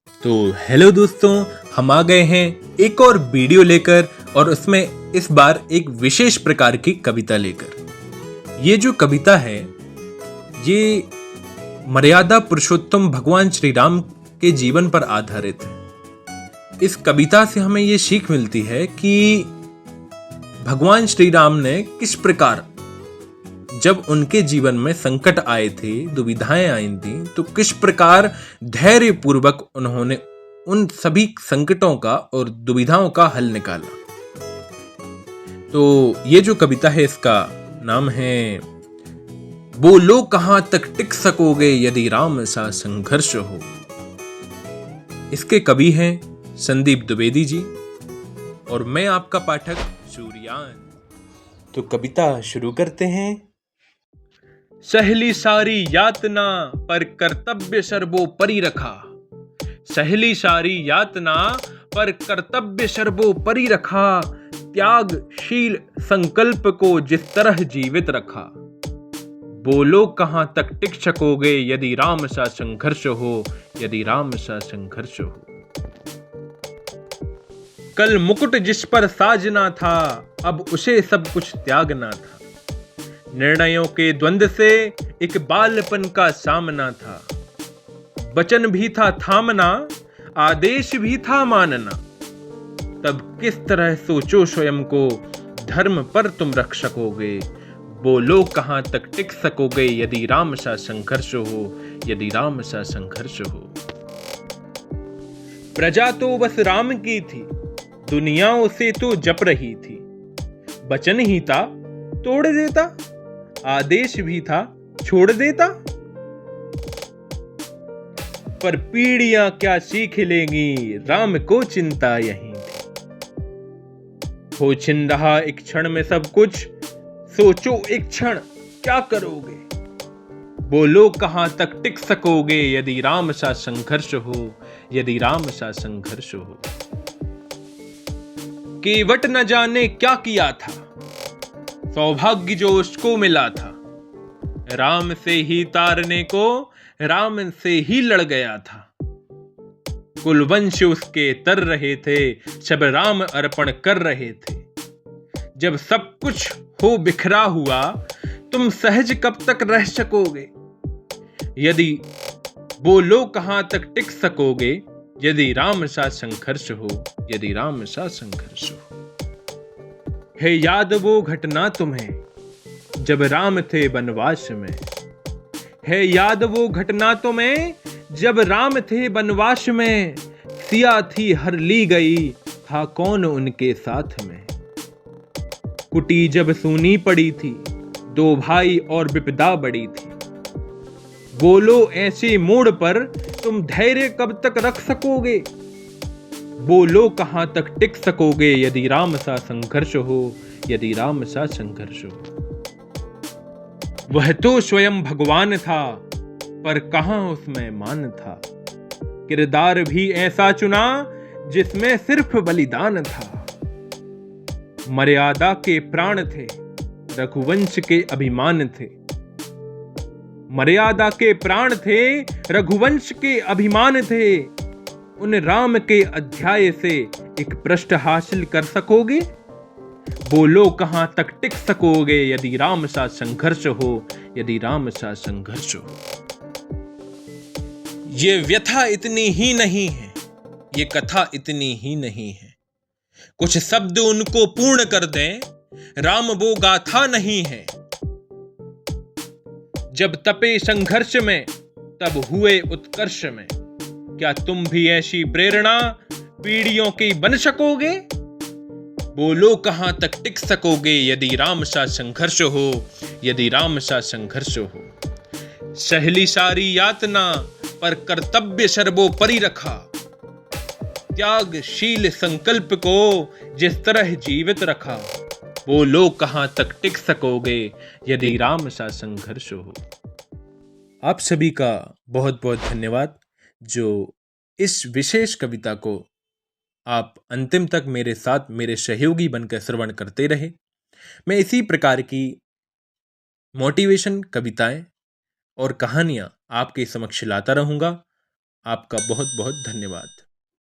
तो हेलो दोस्तों, हम आ गए हैं एक और वीडियो लेकर और उसमें इस बार एक विशेष प्रकार की कविता लेकर। ये जो कविता है ये मर्यादा पुरुषोत्तम भगवान श्री राम के जीवन पर आधारित है। इस कविता से हमें ये सीख मिलती है कि भगवान श्री राम ने किस प्रकार जब उनके जीवन में संकट आए थे, दुविधाएं आई थी, तो किस प्रकार धैर्य पूर्वक उन्होंने उन सभी संकटों का और दुविधाओं का हल निकाला। तो ये जो कविता है इसका नाम है बोलो कहां तक टिक सकोगे यदि राम सा संघर्ष हो। इसके कवि हैं संदीप द्विवेदी जी और मैं आपका पाठक सूर्यान। तो कविता शुरू करते हैं। सहली सारी यातना पर कर्तव्य सर्वोपरि रखा, सहली सारी यातना पर कर्तव्य सर्वोपरि रखा, त्यागशील संकल्प को जिस तरह जीवित रखा। बोलो कहां तक टिक सकोगे यदि राम सा संघर्ष हो, यदि राम सा संघर्ष हो। कल मुकुट जिस पर साजना था अब उसे सब कुछ त्यागना था, निर्णयों के द्वंद्व से एक बालपन का सामना था। वचन भी था थामना, आदेश भी था मानना, तब किस तरह सोचो स्वयं को धर्म पर तुम रख सकोगे। बोलो कहां तक टिक सकोगे यदि राम सा संघर्ष हो, यदि राम सा संघर्ष हो। प्रजा तो बस राम की थी, दुनिया उसे तो जप रही थी। वचन ही था तोड़ देता, आदेश भी था छोड़ देता। पर पीढ़ियां क्या सीख लेंगी, राम को चिंता यही थी। हो छिन रहा एक क्षण में सब कुछ, सोचो एक क्षण क्या करोगे। बोलो कहां तक टिक सकोगे यदि राम सा संघर्ष हो, यदि राम सा संघर्ष हो। केवट न जाने क्या किया था, सौभाग्य जो उसको मिला था। राम से ही तारने को राम से ही लड़ गया था। कुलवंश उसके तर रहे थे, सब राम अर्पण कर रहे थे। जब सब कुछ हो बिखरा हुआ तुम सहज कब तक रह सकोगे। यदि बोलो कहां तक टिक सकोगे यदि राम सा संघर्ष हो, यदि राम सा संघर्ष हो। है याद वो घटना तुम्हें जब राम थे वनवास में, है याद वो घटना तुम्हें जब राम थे वनवास में। सिया थी हर ली गई, था कौन उनके साथ में। कुटी जब सूनी पड़ी थी, दो भाई और विपदा बड़ी थी। बोलो ऐसे मोड़ पर तुम धैर्य कब तक रख सकोगे। बोलो कहां तक टिक सकोगे यदि राम सा संघर्ष हो, यदि राम सा संघर्ष हो। वह तो स्वयं भगवान था पर कहां उसमें मान था। किरदार भी ऐसा चुना जिसमें सिर्फ बलिदान था। मर्यादा के प्राण थे, रघुवंश के अभिमान थे। मर्यादा के प्राण थे, रघुवंश के अभिमान थे। उन राम के अध्याय से एक पृष्ठ हासिल कर सकोगे। बोलो कहां तक टिक सकोगे यदि राम सा संघर्ष हो, यदि राम सा संघर्ष हो। ये व्यथा इतनी ही नहीं है, ये कथा इतनी ही नहीं है। कुछ शब्द उनको पूर्ण कर दें, राम वो गाथा नहीं है। जब तपे संघर्ष में तब हुए उत्कर्ष में। क्या तुम भी ऐसी प्रेरणा पीढ़ियों की बन सकोगे। बोलो कहां तक टिक सकोगे यदि राम सा संघर्ष हो, यदि राम सा संघर्ष हो। सहली सारी यातना पर कर्तव्य सर्वोपरि रखा, त्यागशील संकल्प को जिस तरह जीवित रखा। बोलो कहां तक टिक सकोगे यदि राम सा संघर्ष हो। आप सभी का बहुत बहुत धन्यवाद जो इस विशेष कविता को आप अंतिम तक मेरे साथ मेरे सहयोगी बनकर श्रवण करते रहे। मैं इसी प्रकार की मोटिवेशन कविताएं और कहानियां आपके समक्ष लाता रहूंगा। आपका बहुत बहुत धन्यवाद।